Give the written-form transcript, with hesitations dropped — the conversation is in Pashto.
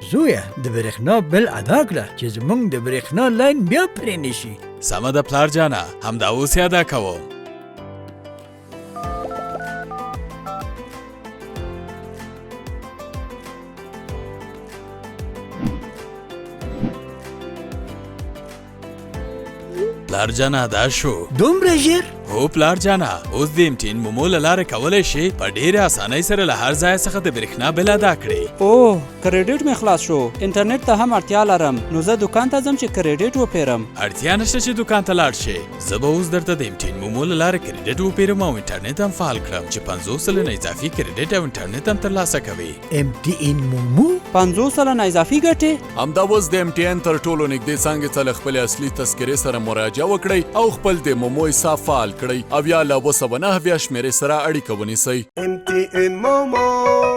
زویه د برېښنا بل ادا کړه چې زموږ د برېښنا لاین بیا پرې نشي. سمه ده پلار جانه، همدا اوس یې ادا کوم. پلار جانه دا شو. دومره ژر؟ هو پلار جانه، اوس د MTN مومو له لارې کولی شي په ډېرې اسانۍ سره له هر ځای څخه د برېښنا بل ادا کړي. اوه کریډیټ مې خلاص شو. انټرنیټ ته هم اړتیا لرم، نو زه دکان ته ځم چې کریډیټ وپیرم. اړتیا نشته چې دکان ته لاړ شې. زه به اوس درته د MTN مومو له لارې کریډیټ وپیرم او انټرنیټ هم فعال کړم چې 50 سلنه اضافي کریډیټ او انټرنیټ هم ترلاسه کوي. MTN مومو 50 سلنه اضافي ګټې؟ همدا اوس د MTN تر ټولو نږدې څانګې ته له خپلې اصلي تذکرې سره مراجعه وکړئ او خپل د مومو حساب فعال کړئ او یا له 209 شمېرې سره اړیکه ونیسئ. MTN MoMo